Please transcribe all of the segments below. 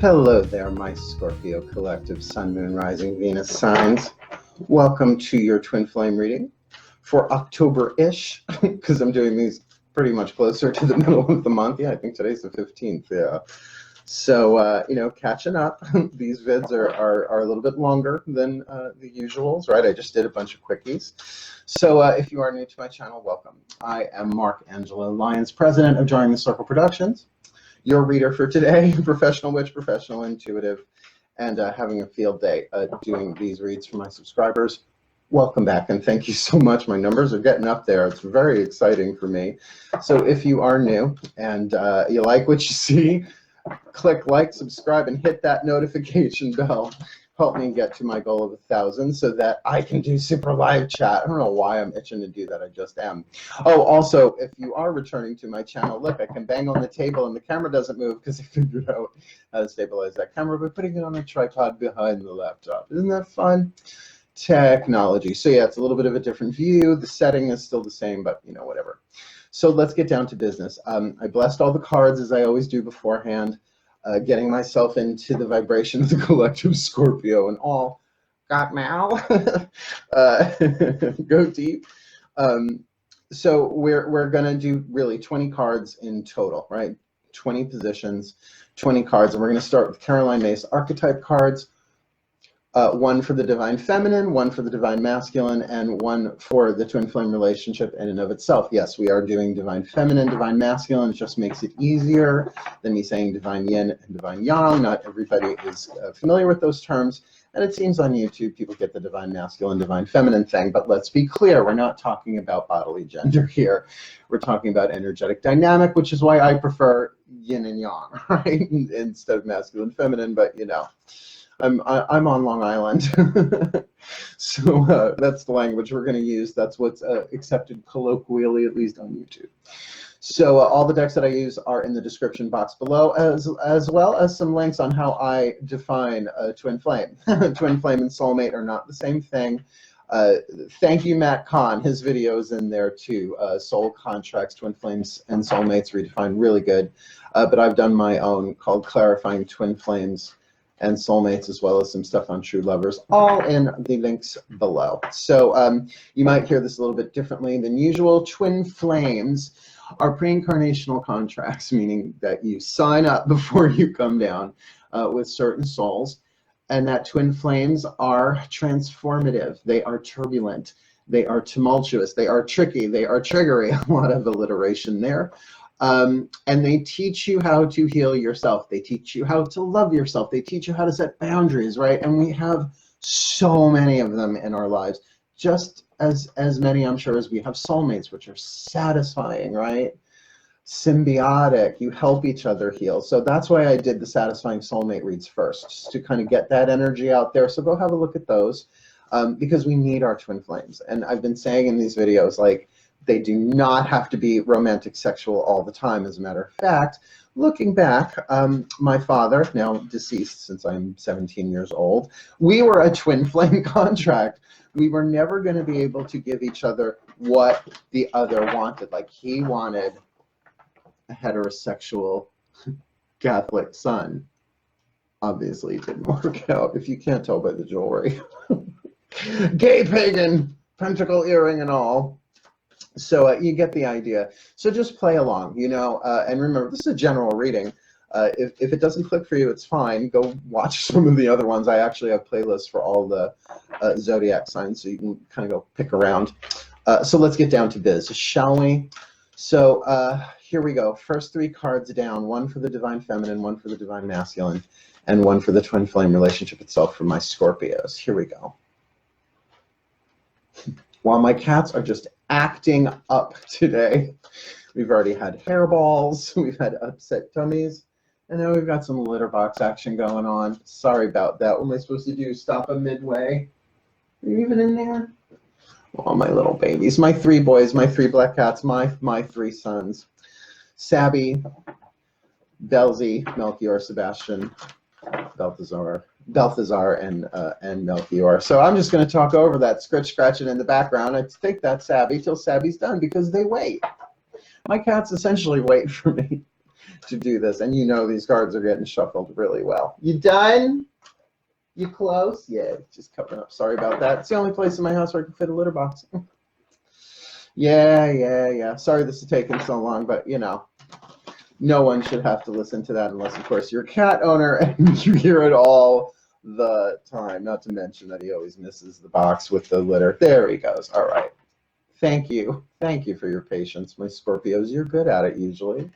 Hello there, my Scorpio collective Sun, Moon, Rising, Venus signs. Welcome to your twin flame reading for October-ish, because I'm doing these pretty much closer to the middle of the month. Yeah, I think today's the 15th, yeah. So, you know, catching up. These vids are a little bit longer than the usuals, right? I just did a bunch of quickies. So if you are new to my channel, welcome. I am Angelo, Lyons, president of DrawingTheCircle Productions. Your reader for today, professional witch, professional intuitive, and having a field day doing these reads for my subscribers. Welcome back, and thank you so much. My numbers are getting up there. It's very exciting for me. So if you are new and you like what you see, click like, subscribe, and hit that notification bell. Help me get to my goal of 1,000 so that I can do super live chat. I don't know why I'm itching to do that. I just am. Oh, also, if you are returning to my channel, look, I can bang on the table and the camera doesn't move because I figured out how to stabilize that camera by putting it on a tripod behind the laptop. Isn't that fun? Technology. So yeah, it's a little bit of a different view. The setting is still the same, but you know, whatever. So let's get down to business. I blessed all the cards as I always do beforehand. Getting myself into the vibration of the collective Scorpio and all. Got now? Go deep. So we're going to do really 20 cards in total, right? 20 positions, 20 cards. And we're going to start with Caroline Myss archetype cards. One for the divine feminine, one for the divine masculine, and one for the twin flame relationship in and of itself. Yes, we are doing divine feminine, divine masculine. It just makes it easier than me saying divine yin and divine yang. Not everybody is familiar with those terms. And it seems on YouTube people get the divine masculine, divine feminine thing. But let's be clear, we're not talking about bodily gender here. We're talking about energetic dynamic, which is why I prefer yin and yang, right? Instead of masculine, feminine, but you know. I'm on Long Island, so that's the language we're going to use. That's what's accepted colloquially, at least on YouTube. So all the decks that I use are in the description box below, as well as some links on how I define a twin flame. Twin flame and soulmate are not the same thing. Thank you, Matt KAHN. His video's in there too. Soul contracts, twin flames, and soulmates redefined, really good. But I've done my own called Clarifying Twin Flames and Soulmates, as well as some stuff on True Lovers, all in the links below. So you might hear this a little bit differently than usual. Twin flames are pre-incarnational contracts, meaning that you sign up before you come down with certain souls, and that twin flames are transformative. They are turbulent. They are tumultuous. They are tricky. They are triggery. A lot of alliteration there. And they teach you how to heal yourself. They teach you how to love yourself. They teach you how to set boundaries, right? And we have so many of them in our lives, just as many, I'm sure, as we have soulmates, which are satisfying, right? Symbiotic. You help each other heal. So that's why I did the satisfying soulmate reads first, just to kind of get that energy out there. So go have a look at those, because we need our twin flames. And I've been saying in these videos, like, they do not have to be romantic, sexual all the time. As a matter of fact, looking back, my father, now deceased since I'm 17 years old, we were a twin flame contract. We were never going to be able to give each other what the other wanted. Like, he wanted a heterosexual Catholic son. Obviously, it didn't work out, if you can't tell by the jewelry. Gay pagan, pentacle earring and all. So you get the idea. So just play along, you know, and remember, this is a general reading. If it doesn't click for you, it's fine. Go watch some of the other ones. I actually have playlists for all the zodiac signs, so you can kind of go pick around. So let's get down to biz, shall we? So here we go. First three cards down, one for the divine feminine, one for the divine masculine, and one for the twin flame relationship itself for my Scorpios. Here we go. While my cats are just acting up today. We've already had hairballs, we've had upset tummies, and now we've got some litter box action going on. Sorry about that. What am I supposed to do? Stop them midway? Are you even in there? Oh, my little babies. My three boys, my three black cats, my three sons. Sabby, Belzy, Melchior, Sebastian, Balthazar and Melchior. So I'm just going to talk over that, scratching in the background. I think that's Sabby till Sabby's done, because they wait. My cats essentially wait for me. to do this. And you know these cards are getting shuffled really well. You done? You close? Yeah, just covering up. Sorry about that. It's the only place in my house where I can fit a litter box. Yeah. Sorry this is taking so long, but you know, no one should have to listen to that unless, of course, you're a cat owner and you hear it all the time. Not to mention that he always misses the box with the litter. There he goes. All right. Thank you. Thank you for your patience, my Scorpios. You're good at it usually.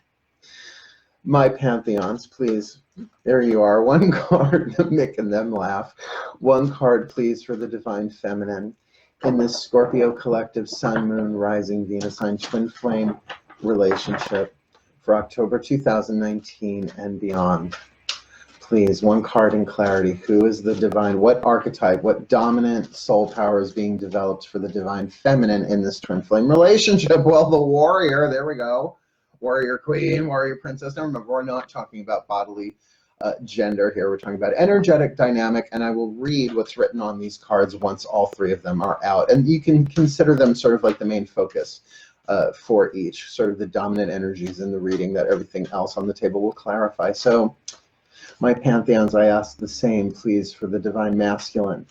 My Pantheons, please. There you are. One card, making them laugh. One card, please, for the Divine Feminine in this Scorpio collective Sun, Moon, Rising, Venus sign twin flame relationship for October 2019 and beyond. Please, one card in clarity. Who is the divine? What archetype, what dominant soul power is being developed for the Divine Feminine in this twin flame relationship? Well, the warrior, there we go. Warrior queen, warrior princess. Now remember, we're not talking about bodily gender here. We're talking about energetic dynamic, and I will read what's written on these cards once all three of them are out. And you can consider them sort of like the main focus for each, sort of the dominant energies in the reading that everything else on the table will clarify. So, my Pantheons, I ask the same, please, for the Divine Masculine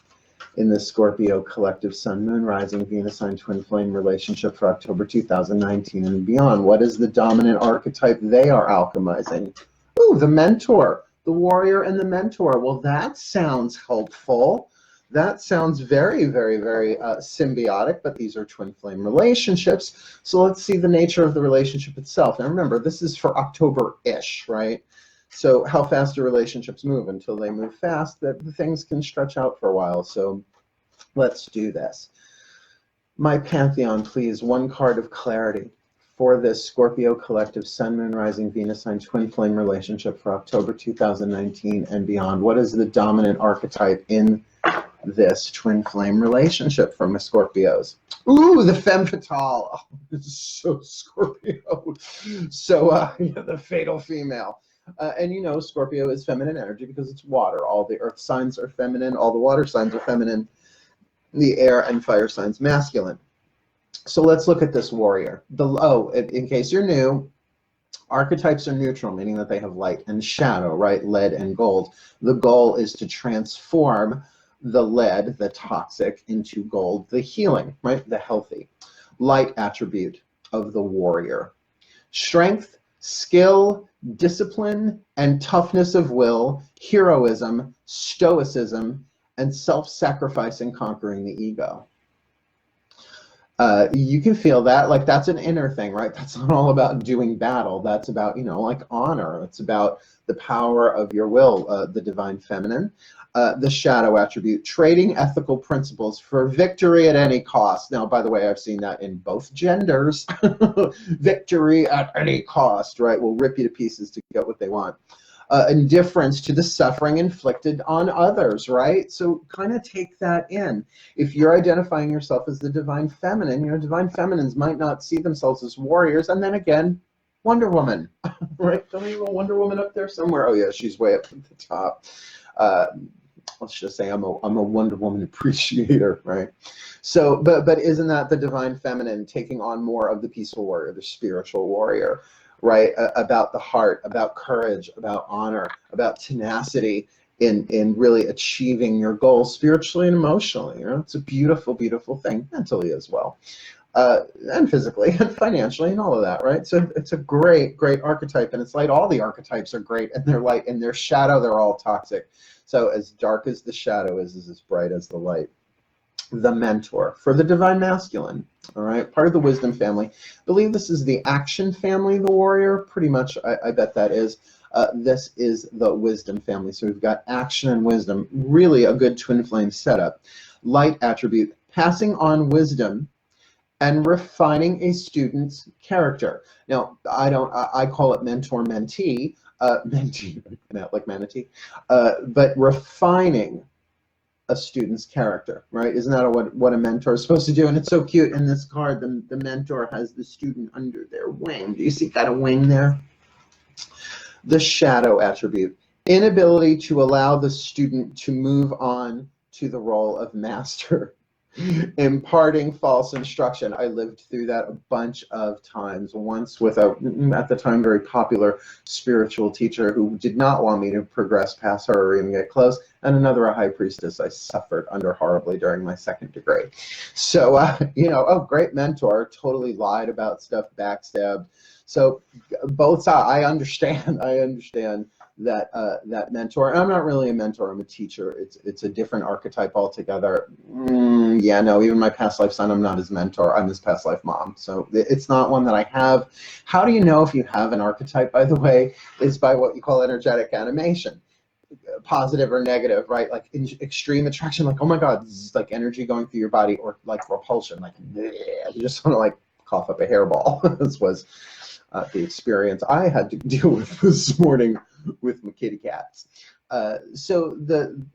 in the Scorpio collective Sun, Moon, Rising, Venus sign twin flame relationship for October 2019 and beyond. What is the dominant archetype they are alchemizing? Ooh, the mentor, the warrior and the mentor. Well, that sounds helpful. That sounds very, very, very symbiotic, but these are twin flame relationships. So let's see the nature of the relationship itself. Now remember, this is for October-ish, right? So how fast do relationships move? Until they move fast, the things can stretch out for a while. So let's do this. My Pantheon, please, one card of clarity for this Scorpio collective Sun, Moon, Rising, Venus sign twin flame relationship for October 2019 and beyond. What is the dominant archetype in this twin flame relationship for my Scorpios? Ooh, the Femme Fatale. Oh, this is so Scorpio. So yeah, the fatal female. And you know, Scorpio is feminine energy because it's water. All the earth signs are feminine. All the water signs are feminine. The air and fire signs masculine. So let's look at this warrior. In case you're new, archetypes are neutral, meaning that they have light and shadow, right? Lead and gold. The goal is to transform the lead, the toxic, into gold, the healing, right? The healthy. Light attribute of the warrior. Strength, skill, discipline, and toughness of will, heroism, stoicism, and self-sacrifice in conquering the ego. You can feel that, like that's an inner thing, right? That's not all about doing battle. That's about, you know, like honor. It's about the power of your will, the Divine Feminine. The shadow attribute, trading ethical principles for victory at any cost. Now, by the way, I've seen that in both genders. Victory at any cost, right? Will rip you to pieces to get what they want. Indifference to the suffering inflicted on others, right? So kind of take that in. If you're identifying yourself as the Divine Feminine, you know, Divine Feminines might not see themselves as warriors. And then again, Wonder Woman, right? Don't you have a Wonder Woman up there somewhere? Oh yeah, she's way up at the top. Let's just say I'm a Wonder Woman appreciator, right? So, but isn't that the Divine Feminine taking on more of the peaceful warrior, the spiritual warrior, right? About the heart, about courage, about honor, about tenacity in really achieving your goals spiritually and emotionally. You know, it's a beautiful, beautiful thing, mentally as well, and physically and financially and all of that, right? So it's a great, great archetype, and it's like all the archetypes are great, and they're light, and their shadow, they're all toxic. So as dark as the shadow is as bright as the light. The mentor for the Divine Masculine, all right, part of the wisdom family. I believe this is the action family, the warrior, pretty much, I bet that is. This is the wisdom family. So we've got action and wisdom, really a good twin flame setup. Light attribute, passing on wisdom and refining a student's character. Now, I call it mentor-mentee, mentee, like manatee, but refining a student's character, right? Isn't that what a mentor is supposed to do? And it's so cute in this card, the mentor has the student under their wing. Do you see that a wing there? The shadow attribute, inability to allow the student to move on to the role of master. Imparting false instruction. I lived through that a bunch of times. Once with a, at the time, very popular spiritual teacher who did not want me to progress past her or even get close, and another, a high priestess I suffered under horribly during my 2nd degree. So, you know, oh, great mentor, totally lied about stuff, backstabbed. So both sides, I understand that that mentor. And I'm not really a mentor, I'm a teacher. It's a different archetype altogether. Yeah, no, even my past life son, I'm not his mentor, I'm his past life mom. So it's not one that I have. How do you know if you have an archetype, by the way, is by what you call energetic animation. Positive or negative, right? Like in extreme attraction, like, oh my God, this is like energy going through your body, or like repulsion, like, you just want to like cough up a hairball. This was the experience I had to deal with this morning with my kitty cats. So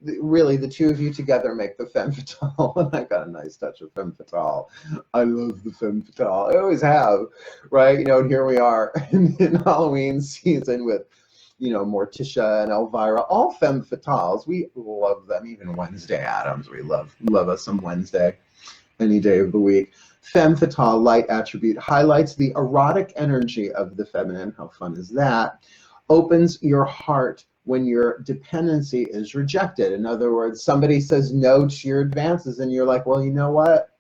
really the two of you together make the Femme Fatale, and I got a nice touch of Femme Fatale. I love the Femme Fatale. I always have, right? You know, and here we are in Halloween season with, you know, Morticia and Elvira, all Femme Fatales. We love them. Even Wednesday Addams, we love us some Wednesday, any day of the week. Femme Fatale, light attribute, highlights the erotic energy of the feminine. How fun is that? Opens your heart when your dependency is rejected. In other words, somebody says no to your advances, and you're like, well, you know what?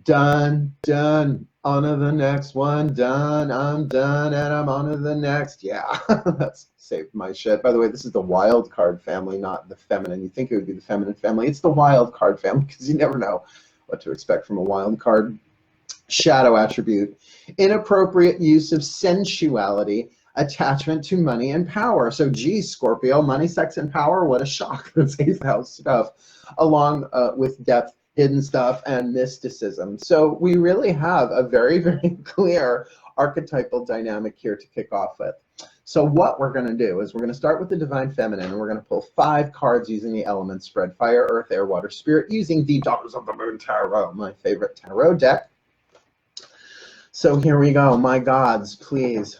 Done, on to the next one, done, I'm done, and I'm on to the next. Yeah, that's saved my shit. By the way, this is the wild card family, not the feminine. You think it would be the feminine family. It's the wild card family, because you never know what to expect from a wild card. Shadow attribute, inappropriate use of sensuality, attachment to money and power. So geez, Scorpio, money, sex, and power, what a shock. That's 8th house stuff, along with depth, hidden stuff, and mysticism. So we really have a very, very clear archetypal dynamic here to kick off with. So what we're going to do is we're going to start with the Divine Feminine, and we're going to pull 5 cards using the elements spread: fire, earth, air, water, spirit, using the Daughters of the Moon Tarot, my favorite tarot deck. So here we go. My gods, please.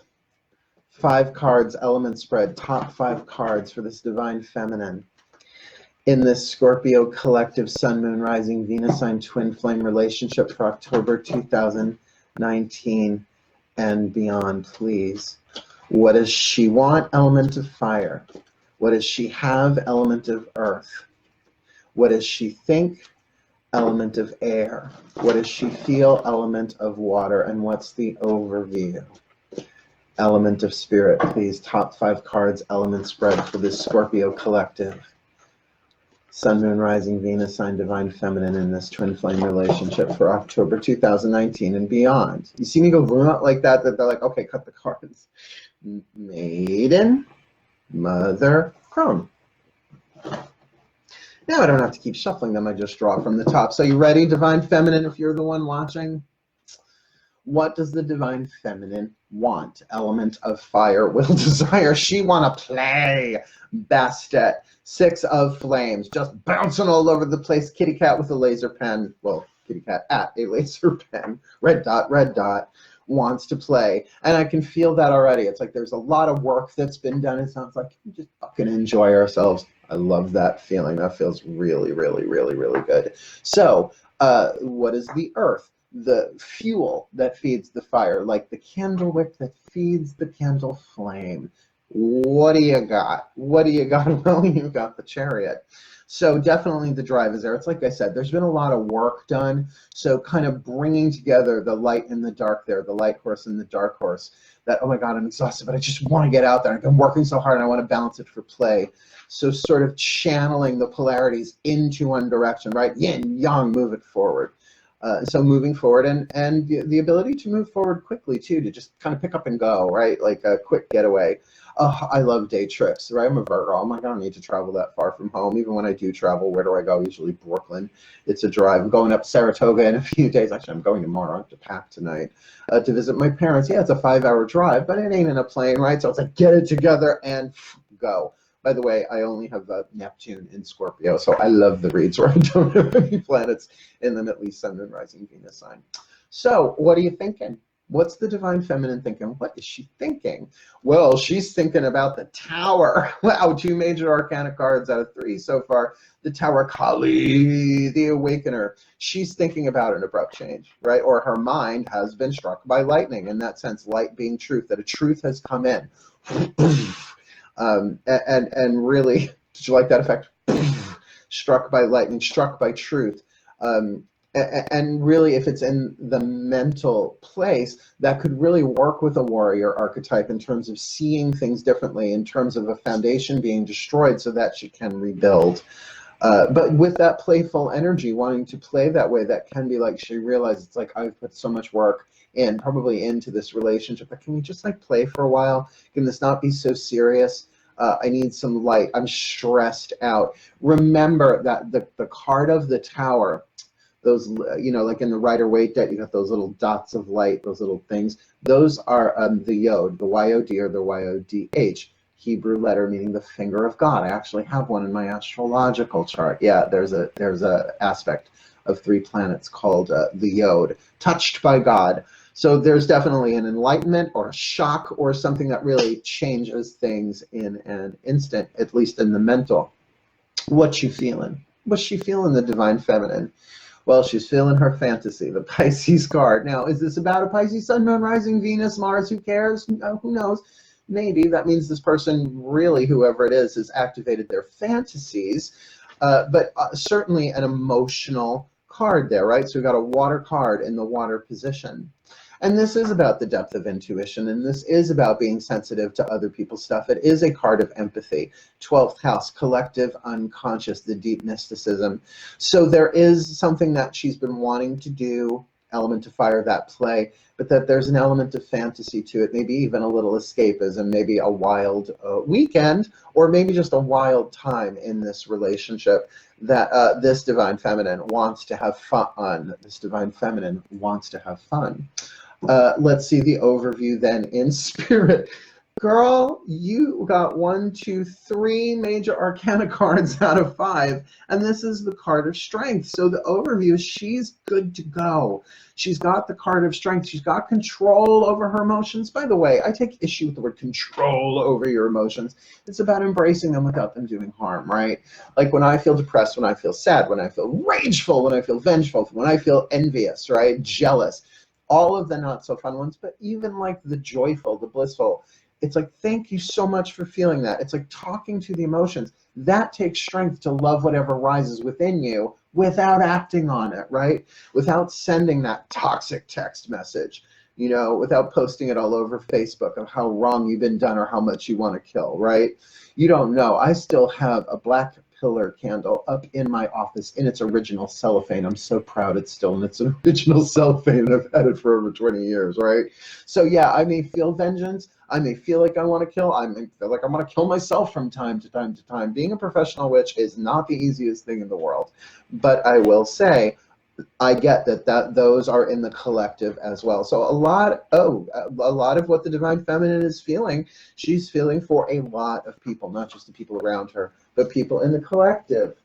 5 cards, element spread, top 5 cards for this Divine Feminine in this Scorpio collective Sun, Moon, Rising, Venus sign twin flame relationship for October 2019 and beyond, please. What does she want? Element of fire. What does she have? Element of earth. What does she think? Element of air. What does she feel? Element of water. And what's the overview? Element of spirit, please. Top 5 cards, element spread for this Scorpio collective. Sun, Moon, Rising, Venus sign, Divine Feminine in this twin flame relationship for October 2019 and beyond. You see me go like that, they're like, okay, cut the cards. Maiden, Mother, Crone. Now I don't have to keep shuffling them, I just draw from the top. So you ready, Divine Feminine, if you're the one watching? What does the Divine Feminine want? Element of fire, will, desire. She want to play. Bastet. 6 of flames, just bouncing all over the place. Kitty cat with a laser pen. Well, kitty cat at a laser pen. Red dot, wants to play. And I can feel that already. It's like there's a lot of work that's been done. It sounds like we just fucking enjoy ourselves. I love that feeling. That feels really, really, really, really good. So, what is the earth? The fuel that feeds the fire, like the candle wick that feeds the candle flame. What do you got? What do you got? Well, you got the Chariot. So definitely the drive is there. It's like I said, there's been a lot of work done. So kind of bringing together the light and the dark there, the light horse and the dark horse. That, oh my God, I'm exhausted, but I just want to get out there. I've been working so hard and I want to balance it for play. So sort of channeling the polarities into one direction, right? Yin, yang, move it forward. So moving forward and the ability to move forward quickly too, to just kind of pick up and go, right? Like a quick getaway. Oh, I love day trips, right? I'm a Virgo. Oh my God, I don't need to travel that far from home. Even when I do travel, where do I go? Usually Brooklyn. It's a drive. I'm going up Saratoga in a few days. Actually, I'm going tomorrow. I have to pack tonight to visit my parents. Yeah, it's a 5-hour drive, but it ain't in a plane, right? So it's like, get it together and go. By the way, I only have Neptune in Scorpio, so I love the reads where I don't have any planets in them, at least Sun, Moon, Rising, Venus sign. So what are you thinking? What's the divine feminine thinking? What is she thinking? Well, she's thinking about the Tower. Wow, 2 major arcana cards out of 3 so far. The Tower, Kali, the Awakener. She's thinking about an abrupt change, right? Or her mind has been struck by lightning. In that sense, light being truth, that a truth has come in. And really, did you like that effect? Struck by lightning, struck by truth. And really, if it's in the mental place, that could really work with a warrior archetype in terms of seeing things differently, in terms of a foundation being destroyed so that she can rebuild. But with that playful energy, wanting to play that way, that can be like she realizes, it's like, I've put so much work in, probably into this relationship, but can we just like play for a while? Can this not be so serious? I need some light. I'm stressed out. Remember that the card of the Tower, those, you know, like in the Rider-Waite deck, you got those little dots of light, those little things. Those are the Yod, the Y-O-D or the Y-O-D-H, Hebrew letter meaning the finger of God. I actually have one in my astrological chart. Yeah, there's a aspect of 3 planets called the Yod, touched by God. So there's definitely an enlightenment or a shock or something that really changes things in an instant, at least in the mental. What's she feeling? What's she feeling, the divine feminine? Well, she's feeling her fantasy, the Pisces card. Now, is this about a Pisces sun, moon, rising, Venus, Mars? Who cares? Who knows? Maybe that means this person really, whoever it is, has activated their fantasies, but certainly an emotional card there, right? So we've got a water card in the water position. And this is about the depth of intuition, and this is about being sensitive to other people's stuff. It is a card of empathy. 12th house, collective unconscious, the deep mysticism. So there is something that she's been wanting to do, element of fire, that play, but that there's an element of fantasy to it, maybe even a little escapism, maybe a wild weekend, or maybe just a wild time in this relationship that this divine feminine wants to have fun. This divine feminine wants to have fun. Let's see the overview then in spirit. Girl, you got 1, 2, 3 major arcana cards out of 5, and this is the card of strength. So the overview is she's good to go. She's got the card of strength. She's got control over her emotions. By the way, I take issue with the word control over your emotions. It's about embracing them without them doing harm, right? Like when I feel depressed, when I feel sad, when I feel rageful, when I feel vengeful, when I feel envious, right? Jealous. All of the not so fun ones, but even like the joyful, the blissful. It's like, thank you so much for feeling that. It's like talking to the emotions. That takes strength to love whatever rises within you without acting on it, right? Without sending that toxic text message, you know, without posting it all over Facebook of how wrong you've been done or how much you want to kill, right? You don't know. I still have a black pillar candle up in my office in its original cellophane. I'm so proud it's still in its original cellophane. I've had it for over 20 years, right? So yeah, I may feel vengeance. I may feel like I want to kill. I may feel like I want to kill myself from time to time to time. Being a professional witch is not the easiest thing in the world. But I will say, I get that those are in the collective as well. So a lot of what the divine feminine is feeling, she's feeling for a lot of people, not just the people around her, but people in the collective.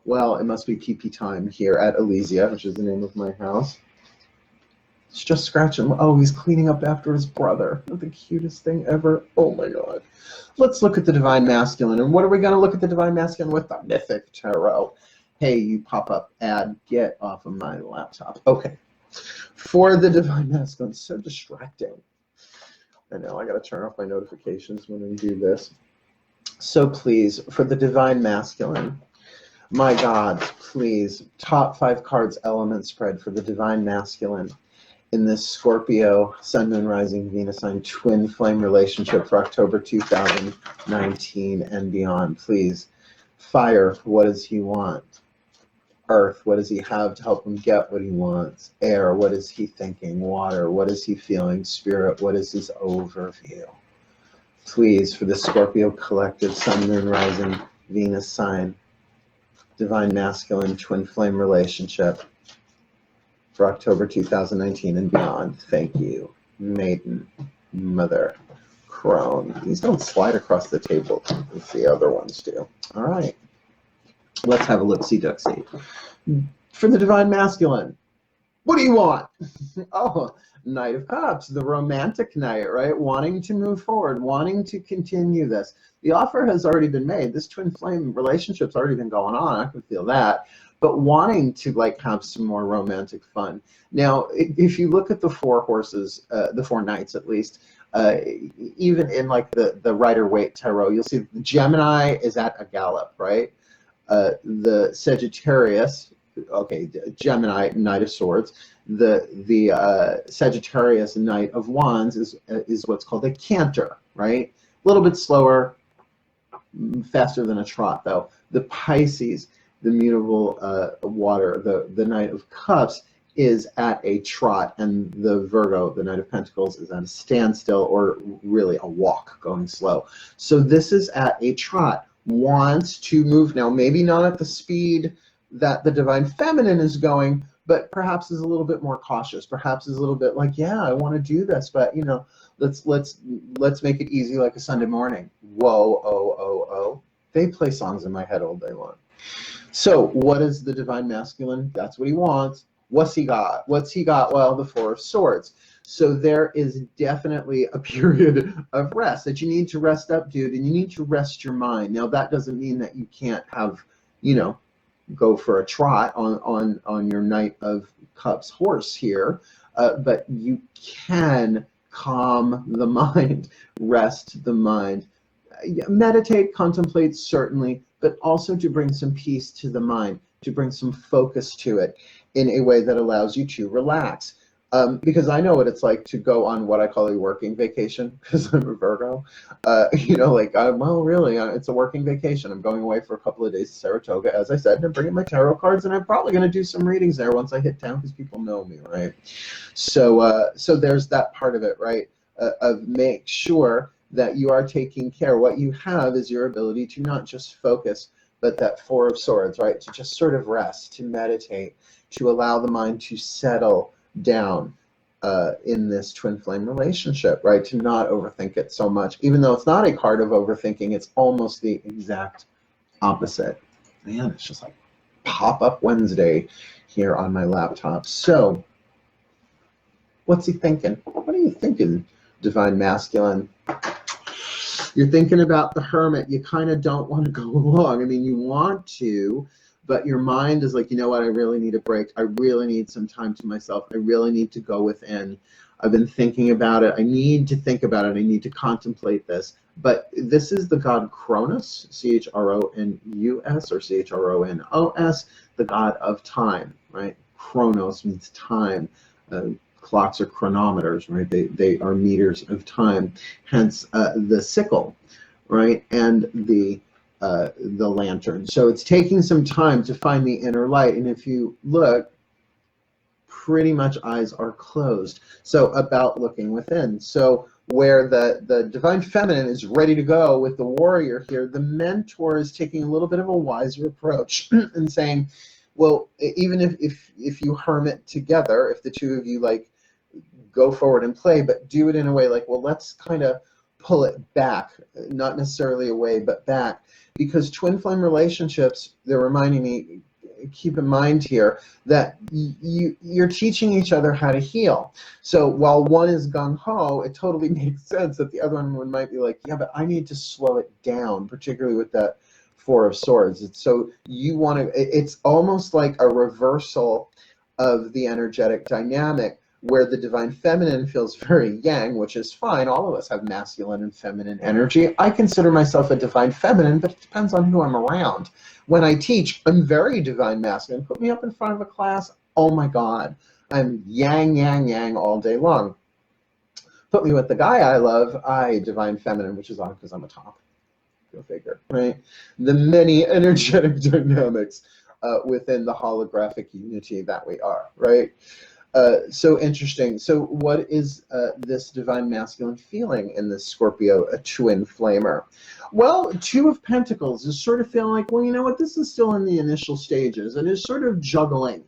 Well, it must be pee-pee time here at Elysia, which is the name of my house. It's just scratching. Oh, he's cleaning up after his brother. The cutest thing ever. Oh my God. Let's look at the divine masculine. And what are we going to look at the divine masculine with? The Mythic Tarot. Hey, you pop-up ad, get off of my laptop. Okay. For the divine masculine, so distracting. I know, I got to turn off my notifications when we do this. So please, for the divine masculine, my God, please, top 5 cards element spread for the divine masculine in this Scorpio, Sun, Moon, Rising, Venus sign, twin flame relationship for October 2019 and beyond. Please. Fire, what does he want? Earth, what does he have to help him get what he wants? Air, what is he thinking? Water, what is he feeling? Spirit, what is his overview? Please, for the Scorpio collective, Sun, Moon, Rising, Venus sign, divine masculine, twin flame relationship for October 2019 and beyond. Thank you, Maiden, Mother, Crone. These don't slide across the table as the other ones do. All right. Let's have a look-see, duck-see. For the divine masculine, What do you want? Oh, Knight of Cups, the romantic knight, right? Wanting to move forward, wanting to continue this. The offer has already been made. This twin flame relationship's already been going on. I can feel that. But wanting to like have some more romantic fun. Now, if you look at the four horses, the four knights at least, even in like the Rider-Waite tarot, you'll see the Gemini is at a gallop, right? The Sagittarius, okay, Gemini, Knight of Swords. The Sagittarius, Knight of Wands, is what's called a canter, right? A little bit slower, faster than a trot, though. The Pisces, the mutable water, the Knight of Cups, is at a trot, and the Virgo, the Knight of Pentacles, is at a standstill, or really a walk, going slow. So this is at a trot, wants to move now, maybe not at the speed that the Divine Feminine is going, but perhaps is a little bit more cautious, perhaps is a little bit like, yeah, I want to do this, but you know, let's make it easy like a Sunday morning. Whoa, oh, oh, oh. They play songs in my head all day long. So what is the Divine Masculine? That's what he wants. What's he got? What's he got? Well, the Four of Swords. So there is definitely a period of rest that you need to rest up, dude, and you need to rest your mind. Now, that doesn't mean that you can't have, you know, go for a trot on your Knight of Cups horse here, but you can calm the mind, rest the mind, meditate, contemplate, certainly, but also to bring some peace to the mind, to bring some focus to it in a way that allows you to relax. Because I know what it's like to go on what I call a working vacation, because I'm a Virgo. You know, like, well, really, it's a working vacation. I'm going away for a couple of days to Saratoga, as I said, and I'm bringing my tarot cards, and I'm probably going to do some readings there once I hit town, because people know me, right? So, so there's that part of it, right? Of make sure that you are taking care. What you have is your ability to not just focus, but that Four of Swords, right? To just sort of rest, to meditate, to allow the mind to settle down in this twin flame relationship, right? To not overthink it so much. Even though it's not a card of overthinking, it's almost the exact opposite. Man, it's just like pop-up Wednesday here on my laptop. So, what's he thinking? What are you thinking, Divine Masculine? You're thinking about the Hermit. You kind of don't want to go along. I mean, you want to, but your mind is like, you know what, I really need a break. I really need some time to myself. I really need to go within. I've been thinking about it. I need to think about it. I need to contemplate this. But this is the god Kronos, C-H-R-O-N-U-S or C-H-R-O-N-O-S, the god of time, right? Kronos means time. Clocks are chronometers, right? They are meters of time. Hence the sickle, right? And the lantern. So it's taking some time to find the inner light. And if you look, pretty much eyes are closed. So about looking within. So where the Divine Feminine is ready to go with the warrior here, the mentor is taking a little bit of a wiser approach and saying, well, even if you hermit together, if the two of you like go forward and play, but do it in a way like, well, let's kind of pull it back, not necessarily away, but back. Because twin flame relationships, they're reminding me, keep in mind here, that you're teaching each other how to heal. So while one is gung-ho, it totally makes sense that the other one might be like, yeah, but I need to slow it down, particularly with that Four of Swords. So you want to, it's almost like a reversal of the energetic dynamic, where the Divine Feminine feels very yang, which is fine. All of us have masculine and feminine energy. I consider myself a Divine Feminine, but it depends on who I'm around. When I teach, I'm very Divine Masculine. Put me up in front of a class, oh my God, I'm yang, yang, yang all day long. Put me with the guy I love, I Divine Feminine, which is odd because I'm a top. Go figure, right? The many energetic dynamics within the holographic unity that we are, right? So interesting. So what is this Divine Masculine feeling in this Scorpio, a twin flamer? Well, Two of Pentacles is sort of feeling like, well, you know what, this is still in the initial stages, and is sort of juggling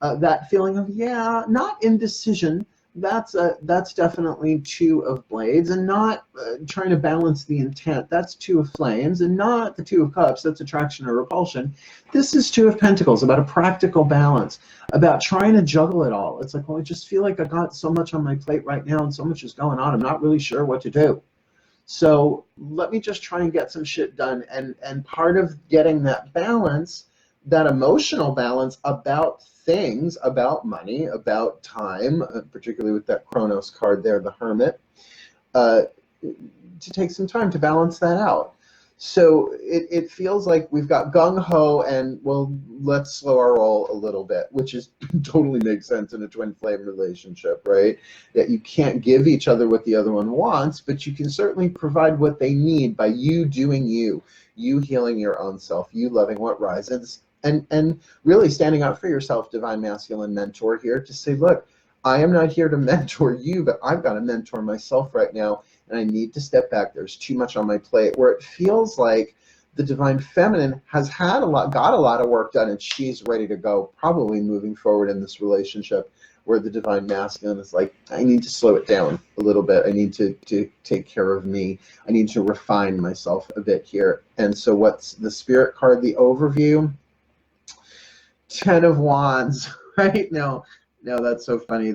that feeling of, yeah, not indecision, that's definitely two of blades, and not trying to balance the intent. That's two of flames, and not the two of cups. That's attraction or repulsion. This is two of pentacles, about a practical balance, about trying to juggle it all. It's like, well, I just feel like I got so much on my plate right now, and so much is going on. I'm not really sure what to do. So let me just try and get some shit done. And part of getting that balance, that emotional balance about things, about money, about time, particularly with that Chronos card there, the Hermit, to take some time to balance that out. So it feels like we've got gung-ho and, well, let's slow our roll a little bit, which is totally makes sense in a twin flame relationship, right? That you can't give each other what the other one wants, but you can certainly provide what they need by you doing you healing your own self, you loving what rises, and really standing up for yourself, divine masculine mentor here, to say, look, I am not here to mentor you, but I've got to mentor myself right now, and I need to step back. There's too much on my plate, where it feels like the divine feminine has got a lot of work done, and she's ready to go, probably moving forward in this relationship, where the divine masculine is like, I need to slow it down a little bit. I need to take care of me. I need to refine myself a bit here. And so what's the spirit card, the overview? 10 of Wands, right? No, that's so funny.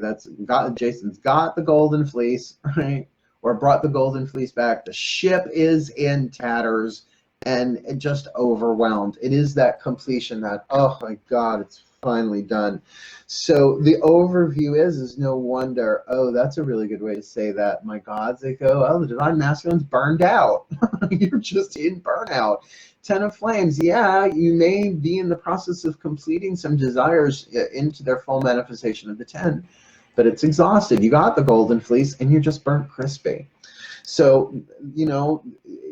Jason's got the golden fleece, right? Or brought the golden fleece back. The ship is in tatters and just overwhelmed. It is that completion, that, oh my God, it's finally done. So the overview is no wonder, oh, that's a really good way to say that. My God, they go, oh, the divine masculine's burned out. You're just in burnout. 10 of Flames, yeah, you may be in the process of completing some desires into their full manifestation of the 10, but it's exhausted. You got the golden fleece and you're just burnt crispy. So, you know,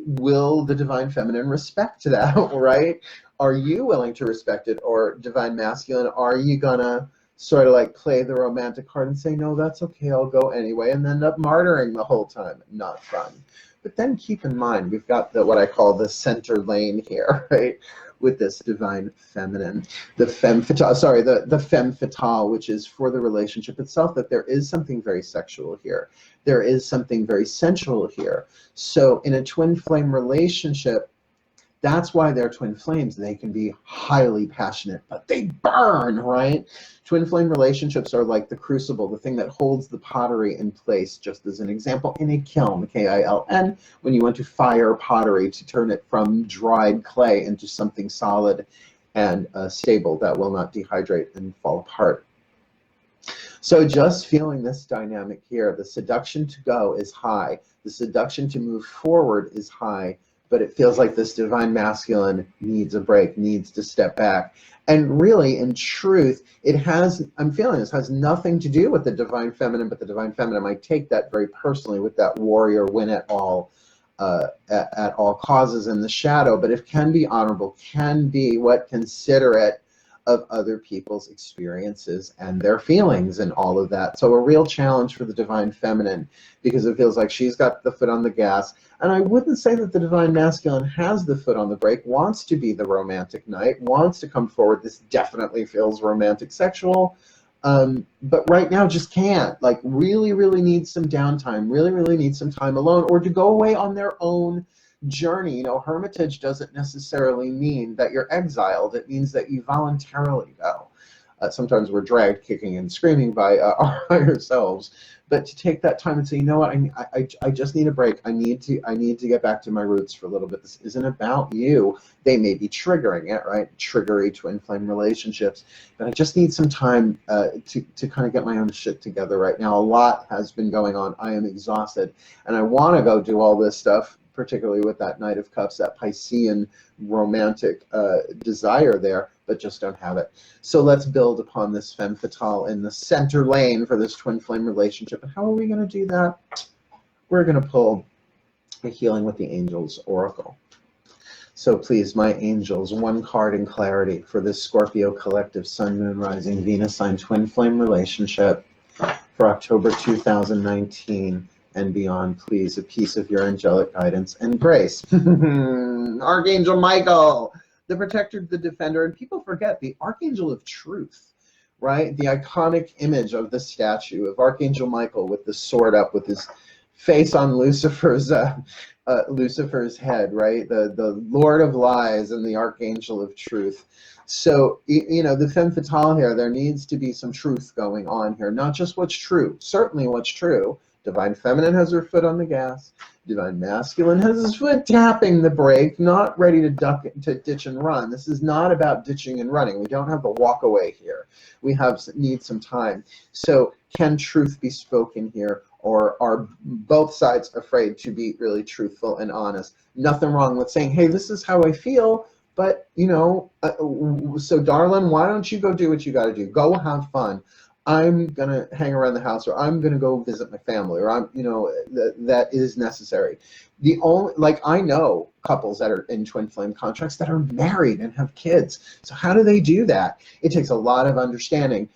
will the divine feminine respect that, right? Are you willing to respect it? Or divine masculine, are you gonna sort of like play the romantic card and say, no, that's okay, I'll go anyway, and end up martyring the whole time? Not fun. But then keep in mind, we've got what I call the center lane here, right? With this divine feminine, the femme fatale, sorry, the femme fatale, which is for the relationship itself, that there is something very sexual here. There is something very sensual here. So in a twin flame relationship, that's why they're twin flames. They can be highly passionate, but they burn, right? Twin flame relationships are like the crucible, the thing that holds the pottery in place. Just as an example, in a kiln, K-I-L-N, when you want to fire pottery to turn it from dried clay into something solid and stable that will not dehydrate and fall apart. So just feeling this dynamic here, the seduction to go is high. The seduction to move forward is high. But it feels like this divine masculine needs a break, needs to step back. And really, in truth, I'm feeling this has nothing to do with the divine feminine, but the divine feminine might take that very personally with that warrior win at all causes in the shadow. But it can be honorable, can be considerate of other people's experiences and their feelings and all of that. So a real challenge for the divine feminine, because it feels like she's got the foot on the gas. And I wouldn't say that the divine masculine has the foot on the brake, wants to be the romantic knight, wants to come forward. This definitely feels romantic sexual, but right now just can't. Like really, really needs some downtime, really, really needs some time alone, or to go away on their own journey. You know, hermitage doesn't necessarily mean that you're exiled. It means that you voluntarily go. Sometimes we're dragged kicking and screaming by our higher selves, but to take that time and say, you know what, I just need a break. I need to get back to my roots for a little bit. This isn't about you. They may be triggering it, right? Triggery twin flame relationships, but I just need some time to kind of get my own shit together right now. A lot has been going on. I am exhausted, and I want to go do all this stuff, particularly with that Knight of Cups, that Piscean romantic desire there, but just don't have it. So let's build upon this femme fatale in the center lane for this twin flame relationship. And how are we going to do that? We're going to pull a Healing with the Angels Oracle. So please, my angels, one card in clarity for this Scorpio collective Sun, Moon, Rising, Venus sign twin flame relationship for October 2019 and beyond. Please, a piece of your angelic guidance and grace. Archangel Michael, the protector, the defender, and people forget the Archangel of Truth, right? The iconic image of the statue of Archangel Michael with the sword up, with his face on Lucifer's head, right? The Lord of Lies and the Archangel of Truth. So, you know, the femme fatale here, there needs to be some truth going on here, not just what's true, certainly what's true. Divine Feminine has her foot on the gas. Divine Masculine has his foot tapping the brake, not ready to duck, to ditch and run. This is not about ditching and running. We don't have the walk away here. We need some time. So can truth be spoken here, or are both sides afraid to be really truthful and honest? Nothing wrong with saying, hey, this is how I feel, but, you know, so darling, why don't you go do what you got to do? Go have fun. I'm going to hang around the house, or I'm going to go visit my family, or I'm, you know, that is necessary. The only, like, I know couples that are in twin flame contracts that are married and have kids. So how do they do that? It takes a lot of understanding.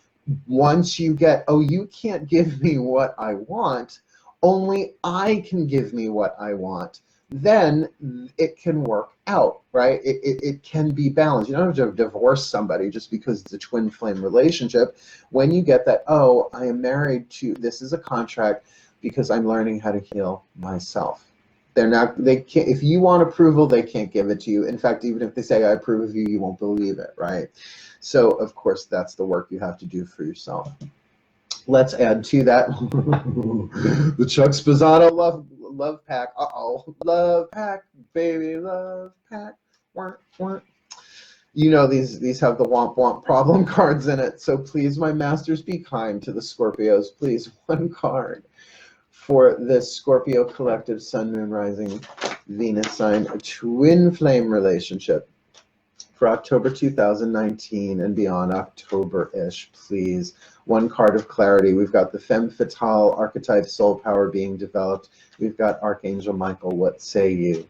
Once you get, oh, you can't give me what I want, only I can give me what I want, then it can work out, right? It can be balanced. You don't have to divorce somebody just because it's a twin flame relationship. When you get that, oh, I am married to, this is a contract because I'm learning how to heal myself. They're not, they can't, if you want approval, they can't give it to you. In fact, even if they say, I approve of you, you won't believe it, right? So, of course, that's the work you have to do for yourself. Let's add to that the Chuck Spezzano love pack. Uh-oh, love pack, baby, love pack. Wah, wah. You know, these have the womp womp problem cards in it. So please, my masters, be kind to the Scorpios. Please, one card for this Scorpio collective Sun, Moon, Rising, Venus sign, a twin flame relationship for October 2019 and beyond, October-ish, please. One card of clarity. We've got the Femme Fatale archetype soul power being developed. We've got Archangel Michael, what say you?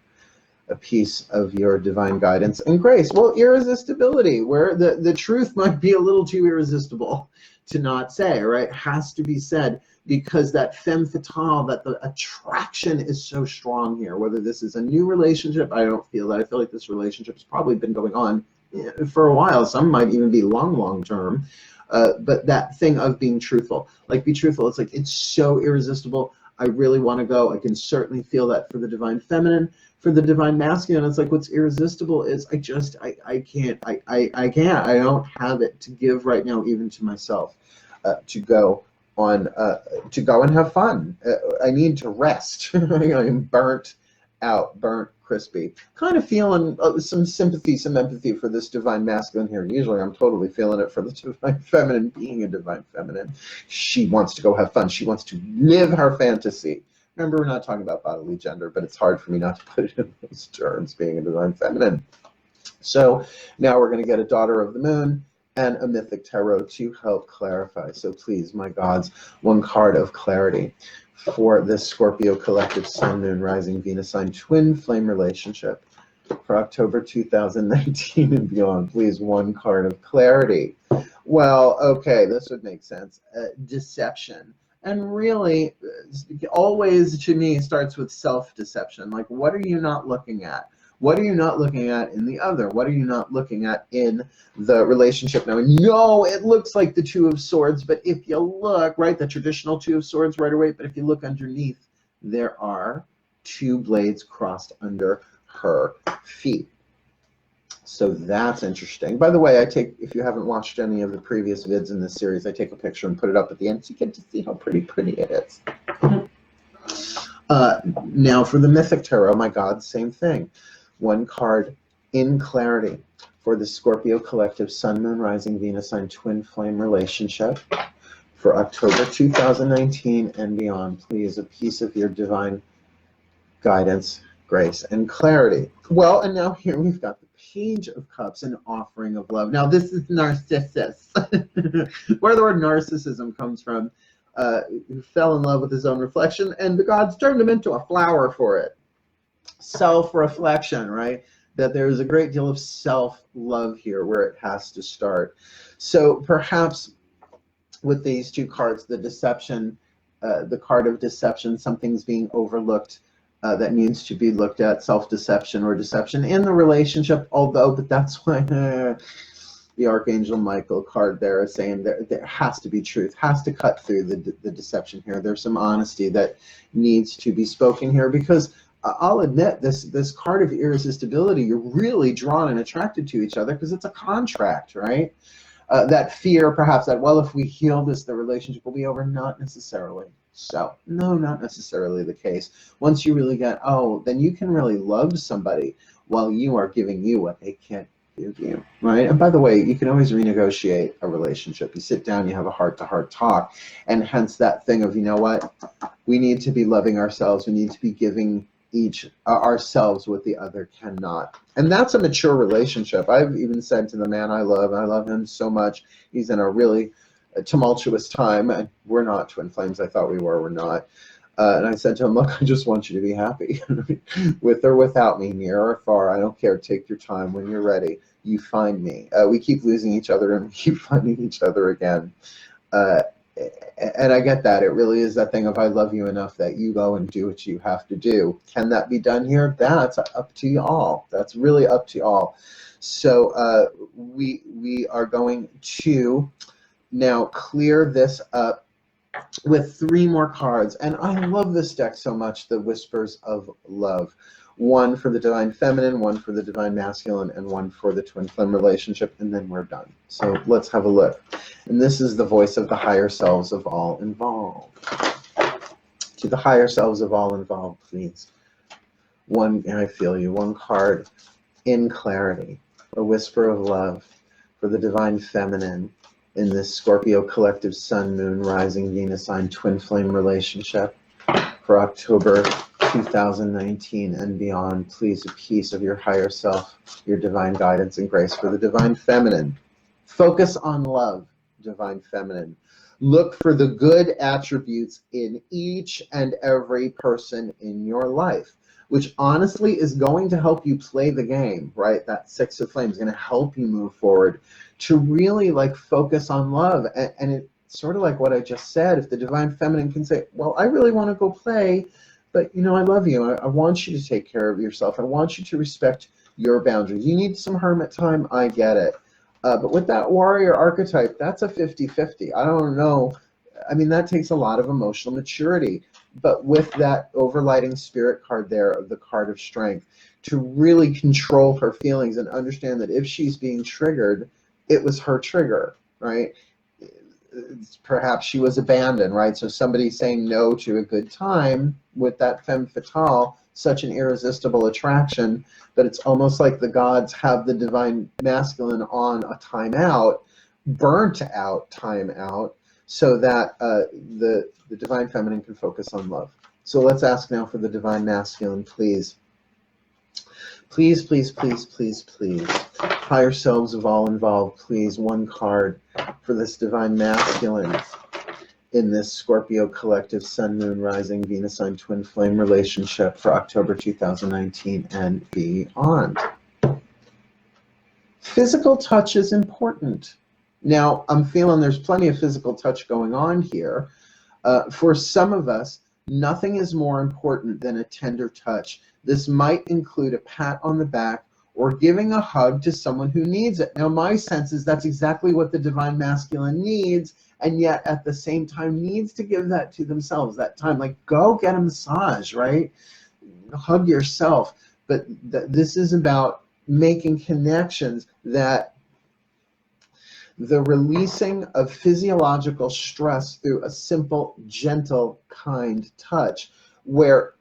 A piece of your divine guidance and grace. Well, irresistibility, where the truth might be a little too irresistible to not say, right? Has to be said, because that femme fatale, that the attraction is so strong here. Whether this is a new relationship, I don't feel that. I feel like this relationship has probably been going on for a while. Some might even be long term. But that thing of being truthful, like be truthful, it's like, it's so irresistible. I really want to go. I can certainly feel that for the divine feminine. For the divine masculine, it's like, what's irresistible is I can't. I don't have it to give right now, even to myself, to go and have fun. I need to rest. I am burnt out, burnt crispy. Kind of feeling some sympathy, some empathy for this divine masculine here. Usually I'm totally feeling it for the divine feminine, being a divine feminine. She wants to go have fun. She wants to live her fantasy. Remember, we're not talking about bodily gender, but it's hard for me not to put it in those terms, being a divine feminine. So now we're going to get a daughter of the moon and a mythic tarot to help clarify. So please, my gods, one card of clarity for this Scorpio collective Sun, Moon, Rising, Venus sign twin flame relationship for October 2019 and beyond. Please, one card of clarity. Well, okay, this would make sense. Deception. And really, always to me starts with self-deception. Like, what are you not looking at? What are you not looking at in the other? What are you not looking at in the relationship? Now, no, it looks like the Two of Swords, but if you look, right, the traditional Two of Swords right away, but if you look underneath, there are two blades crossed under her feet. So that's interesting. By the way, if you haven't watched any of the previous vids in this series, I take a picture and put it up at the end so you get to see how pretty it is. Now for the Mythic Tarot, my God, same thing. One card in clarity for the Scorpio collective Sun, Moon, Rising, Venus sign twin flame relationship for October 2019 and beyond. Please, a piece of your divine guidance, grace, and clarity. Well, and now here we've got the Page of Cups, an offering of love. Now this is Narcissus, where the word narcissism comes from, who fell in love with his own reflection, and the gods turned him into a flower for it. Self-reflection, right? That there's a great deal of self-love here where it has to start. So perhaps with these two cards, the deception, the card of deception, something's being overlooked that needs to be looked at, self-deception or deception in the relationship, but that's why the Archangel Michael card there is saying there has to be truth, has to cut through the deception here. There's some honesty that needs to be spoken here, because I'll admit this card of irresistibility, you're really drawn and attracted to each other because it's a contract, right? That fear, perhaps, that, well, if we heal this, the relationship will be over. Not necessarily. So, no, not necessarily the case. Once you really get, oh, then you can really love somebody while you are giving you what they can't give you, right? And by the way, you can always renegotiate a relationship. You sit down, you have a heart-to-heart talk, and hence that thing of, you know what, we need to be loving ourselves. We need to be giving each ourselves what the other cannot. And that's a mature relationship. I've even said to the man I love him so much. He's in a really tumultuous time, and we're not twin flames. I thought we were. We're not. And I said to him, look, I just want you to be happy. With or without me, near or far, I don't care. Take your time. When you're ready, you find me. We keep losing each other, and we keep finding each other again. And I get that. It really is that thing of, I love you enough that you go and do what you have to do. Can that be done here? That's up to you all. That's really up to you all. So we are going to now clear this up with 3 more cards. And I love this deck so much, the Whispers of Love. 1 for the Divine Feminine, 1 for the Divine Masculine, and 1 for the Twin Flame relationship, and then we're done. So let's have a look. And this is the voice of the higher selves of all involved. To the higher selves of all involved, please. And I feel you, 1 card in clarity. A Whisper of Love for the Divine Feminine in this Scorpio collective Sun, Moon, Rising, Venus sign Twin Flame relationship for October 2019 and beyond. Please, a piece of your higher self, your divine guidance and grace for the Divine Feminine. Focus on love, Divine Feminine. Look for the good attributes in each and every person in your life, which honestly is going to help you play the game, right? That 6 of Flames is going to help you move forward to really like focus on love. And it's sort of like what I just said. If the Divine Feminine can say, well, I really want to go play, but, you know, I love you. I want you to take care of yourself. I want you to respect your boundaries. You need some hermit time. I get it. But with that warrior archetype, that's a 50-50. I don't know. I mean, that takes a lot of emotional maturity. But with that overlighting spirit card there of the card of strength, to really control her feelings and understand that if she's being triggered, it was her trigger, right? Perhaps she was abandoned, right? So somebody saying no to a good time with that femme fatale, such an irresistible attraction that it's almost like the gods have the Divine Masculine on a timeout, burnt out timeout, so that the Divine Feminine can focus on love. So let's ask now for the Divine Masculine, please. Please, please, please, please, please. Higher selves of all involved, please. 1 card for this Divine Masculine in this Scorpio collective Sun, Moon, Rising, Venus sign Twin Flame relationship for October 2019 and beyond. Physical touch is important. Now, I'm feeling there's plenty of physical touch going on here. For some of us, nothing is more important than a tender touch. This might include a pat on the back or giving a hug to someone who needs it. Now, my sense is that's exactly what the Divine Masculine needs, and yet at the same time needs to give that to themselves, that time. Like, go get a massage, right? Hug yourself. But this is about making connections, that the releasing of physiological stress through a simple, gentle, kind touch, where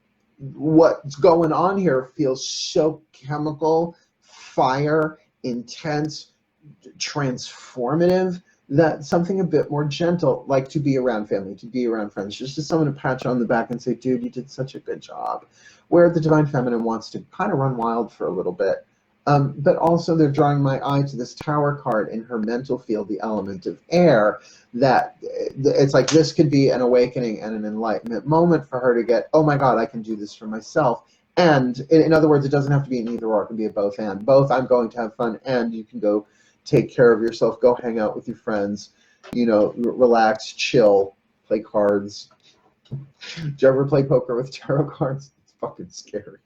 what's going on here feels so chemical, fire, intense, transformative, that something a bit more gentle, like to be around family, to be around friends, just to someone to pat you on the back and say, dude, you did such a good job. Where the Divine Feminine wants to kind of run wild for a little bit. But also they're drawing my eye to this Tower card in her mental field, the element of air, that it's like this could be an awakening and an enlightenment moment for her to get, oh my God, I can do this for myself. And in other words, it doesn't have to be an either or, it can be a both and. Both, I'm going to have fun, and you can go take care of yourself, go hang out with your friends, you know, relax, chill, play cards. Do you ever play poker with tarot cards? It's fucking scary.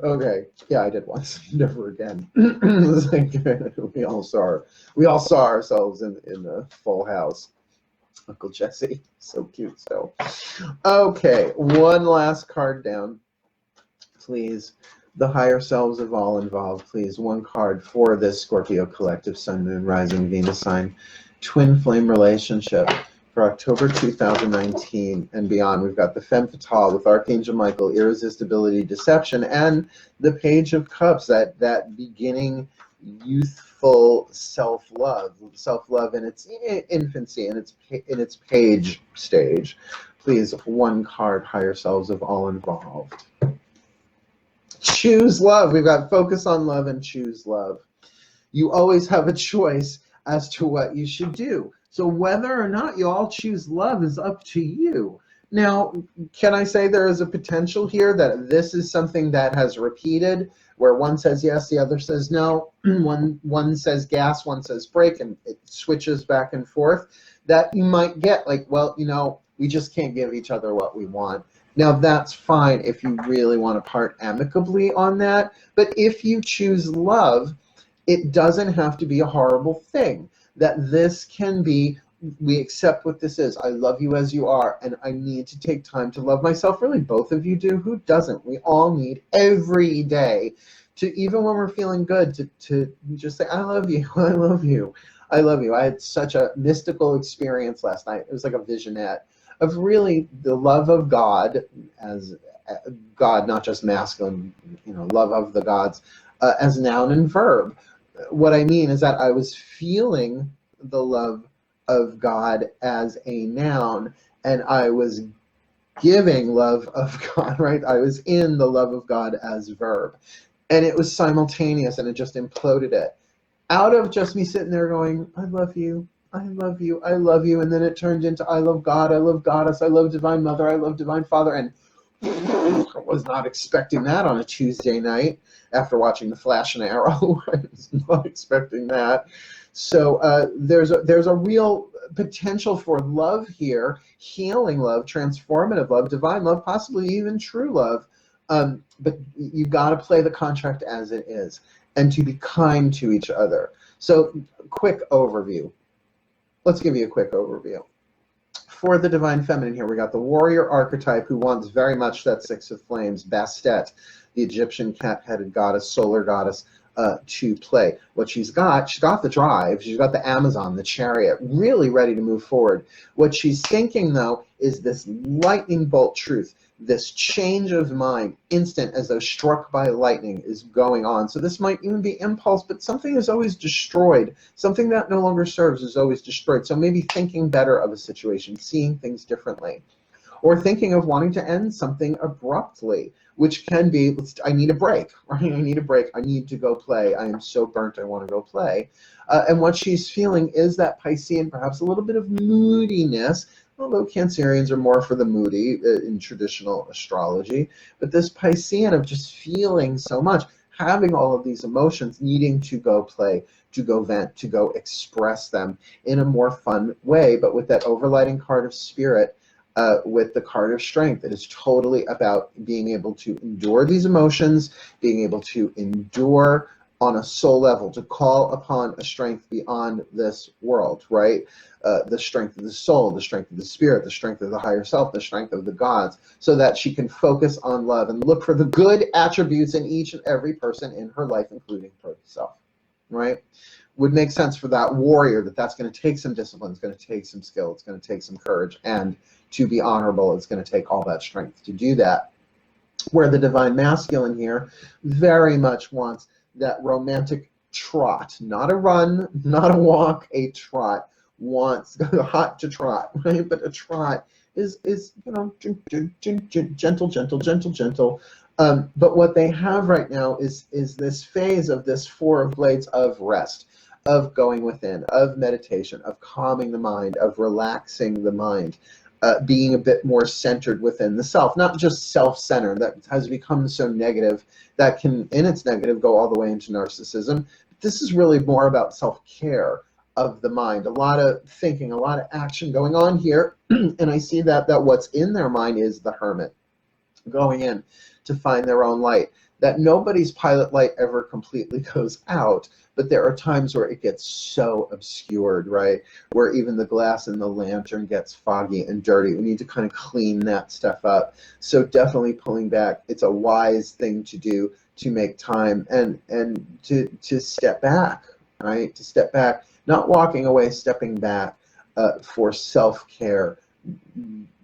Okay, yeah, I did once. Never again. It was like, we all saw ourselves in the Full House. Uncle Jesse, so cute. So, okay, one last card down, please. The higher selves of all involved, please. One card for this Scorpio collective Sun, Moon, Rising, Venus sign, twin flame relationship for October 2019 and beyond. We've got the Femme Fatale with Archangel Michael, irresistibility, deception, and the Page of Cups, that beginning youthful self-love in its infancy, in its page stage. Please, one card, higher selves of all involved. Choose love. We've got focus on love and choose love. You always have a choice as to what you should do. So whether or not you all choose love is up to you. Now, can I say there is a potential here that this is something that has repeated, where one says yes, the other says no, one says gas, one says brake, and it switches back and forth, that you might get like, well, you know, we just can't give each other what we want. Now, that's fine if you really want to part amicably on that, but if you choose love, it doesn't have to be a horrible thing. That this can be, we accept what this is. I love you as you are, and I need to take time to love myself. Really, both of you do. Who doesn't? We all need every day to, even when we're feeling good, to just say, I love you, I love you, I love you. I had such a mystical experience last night. It was like a visionette of really the love of God, as God, not just masculine, you know, love of the gods, as noun and verb. What I mean is that I was feeling the love of God as a noun, and I was giving love of God, right? I was in the love of God as verb. And it was simultaneous, and it just imploded it. Out of just me sitting there going, I love you, I love you, I love you, and then it turned into I love God, I love Goddess, I love Divine Mother, I love Divine Father, and I was not expecting that on a Tuesday night after watching The Flash and Arrow. I was not expecting that. So there's a real potential for love here, healing love, transformative love, divine love, possibly even true love. But you got to play the contract as it is, and to be kind to each other. So quick overview. Let's give you a quick overview. For the Divine Feminine here, we got the warrior archetype who wants very much that Six of Flames, Bastet, the Egyptian cat-headed goddess, solar goddess, to play. What she's got the drive, she's got the Amazon, the chariot, really ready to move forward. What she's thinking, though, is this lightning bolt truth, this change of mind, instant, as though struck by lightning, is going on. So this might even be impulse, but something is always destroyed. Something that no longer serves is always destroyed. So maybe thinking better of a situation, seeing things differently, or thinking of wanting to end something abruptly, which can be, I need a break, right? I need a break. I need to go play. I am so burnt, I want to go play. And what she's feeling is that Piscean, perhaps a little bit of moodiness, although Cancerians are more for the moody in traditional astrology. But this Piscean of just feeling so much, having all of these emotions, needing to go play, to go vent, to go express them in a more fun way, but with that overlighting card of Spirit, with the card of Strength. It is totally about being able to endure these emotions, being able to endure on a soul level, to call upon a strength beyond this world, right? The strength of the soul, the strength of the spirit, the strength of the higher self, the strength of the gods, so that she can focus on love and look for the good attributes in each and every person in her life, including herself, right? Would make sense for that warrior that's going to take some discipline, it's going to take some skill, it's going to take some courage, and to be honorable, it's going to take all that strength to do that. Where the Divine Masculine here very much wants that romantic trot, not a run, not a walk, a trot. Wants hot to trot, right? But a trot is you know, gentle, gentle, gentle, gentle. But what they have right now is this phase of this Four of Blades of rest, of going within, of meditation, of calming the mind, of relaxing the mind, being a bit more centered within the self, not just self-centered. That has become so negative that can, in its negative, go all the way into narcissism. This is really more about self-care of the mind. A lot of thinking, a lot of action going on here, and I see that what's in their mind is the Hermit, going in to find their own light. That nobody's pilot light ever completely goes out, but there are times where it gets so obscured, right? Where even the glass in the lantern gets foggy and dirty. We need to kind of clean that stuff up. So definitely pulling back. It's a wise thing to do, to make time and to step back, right? To step back, not walking away, stepping back for self-care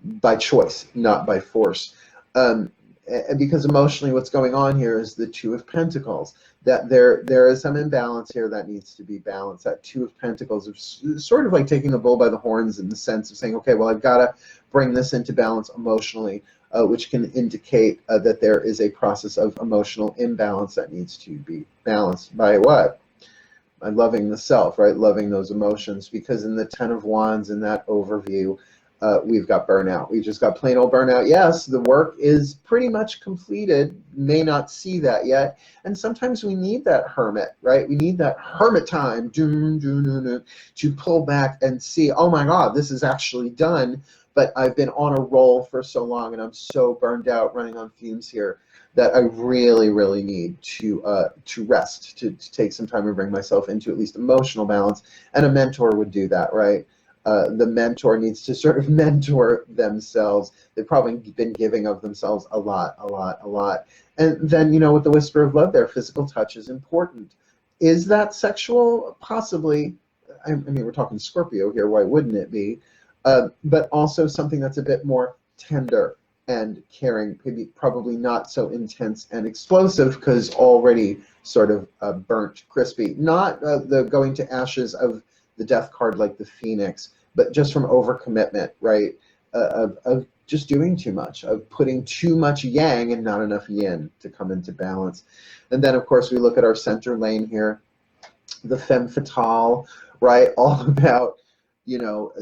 by choice, not by force. And because emotionally what's going on here is the Two of Pentacles, that there is some imbalance here that needs to be balanced. That Two of Pentacles is sort of like taking the bull by the horns, in the sense of saying, okay, well, I've got to bring this into balance emotionally, which can indicate that there is a process of emotional imbalance that needs to be balanced by what? By loving the self, right? Loving those emotions, because in the Ten of Wands, in that overview, we've got burnout. We just got plain old burnout. Yes, the work is pretty much completed. May not see that yet. And sometimes we need that hermit, right? We need that hermit time to pull back and see, oh my God, this is actually done. But I've been on a roll for so long, and I'm so burned out, running on fumes here, that I really, really need to rest, to take some time and bring myself into at least emotional balance. And a mentor would do that, right? The mentor needs to sort of mentor themselves. They've probably been giving of themselves a lot. And then, you know, with the whisper of love there, physical touch is important. Is that sexual? Possibly. I mean, we're talking Scorpio here. Why wouldn't it be? But also something that's a bit more tender and caring, maybe probably not so intense and explosive, because already sort of burnt, crispy. Not the going to ashes of the death card like the Phoenix, but just from overcommitment, right? Of just doing too much, of putting too much yang and not enough yin to come into balance. And then, of course, we look at our center lane here, the Femme Fatale, right? All about, you know,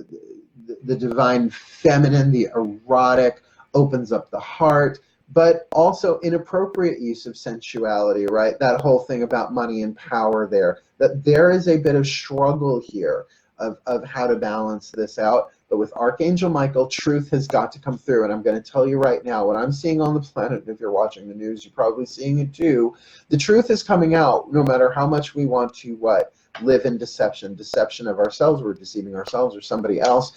the divine feminine, the erotic, opens up the heart, but also inappropriate use of sensuality, right? That whole thing about money and power there, that there is a bit of struggle here of how to balance this out. But with Archangel Michael, truth has got to come through. And I'm going to tell you right now, what I'm seeing on the planet, if you're watching the news, you're probably seeing it too. The truth is coming out, no matter how much we want to what? Live in deception of ourselves. We're deceiving ourselves or somebody else.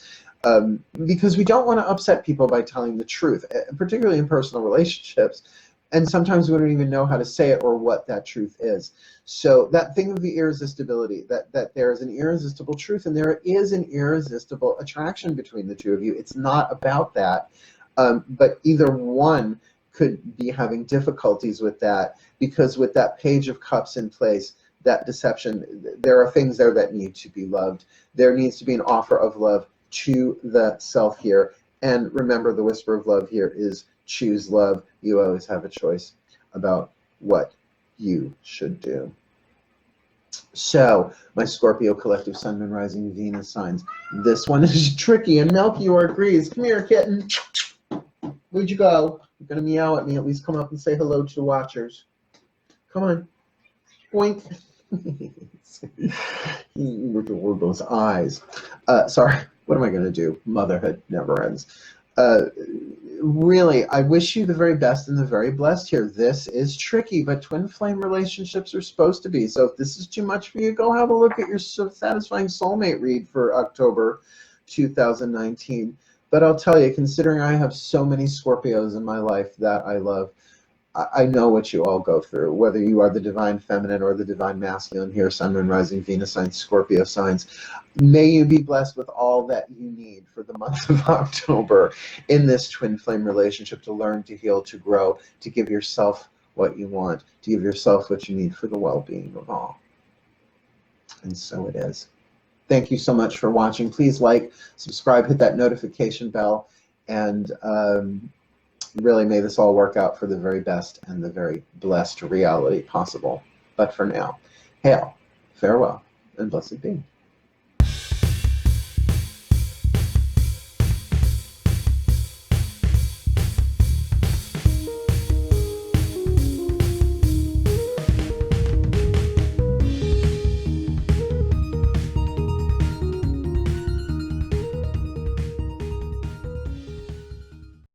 Because we don't want to upset people by telling the truth, particularly in personal relationships. And sometimes we don't even know how to say it or what that truth is. So that thing of the irresistibility, that there is an irresistible truth and there is an irresistible attraction between the two of you. It's not about that. But either one could be having difficulties with that, because with that Page of Cups in place, that deception, there are things there that need to be loved. There needs to be an offer of love to the self here. And remember, the whisper of love here is choose love. You always have a choice about what you should do. So, my Scorpio collective Sun, Moon, Rising, Venus signs. This one is tricky, and Melchior agrees. Come here, kitten. Where'd you go? You're going to meow at me. At least come up and say hello to the watchers. Come on. Boink. With those eyes. Sorry. What am I going to do? Motherhood never ends. Really, I wish you the very best and the very blessed here. This is tricky, but twin flame relationships are supposed to be. So if this is too much for you, go have a look at your satisfying soulmate read for October 2019. But I'll tell you, considering I have so many Scorpios in my life that I love, I know what you all go through, whether you are the divine feminine or the divine masculine here, Sun, Moon, Rising, Venus signs, Scorpio signs. May you be blessed with all that you need for the month of October in this twin flame relationship, to learn, to heal, to grow, to give yourself what you want, to give yourself what you need for the well-being of all. And so it is. Thank you so much for watching. Please like, subscribe, hit that notification bell, and really, may this all work out for the very best and the very blessed reality possible. But for now, hail, farewell, and blessed be.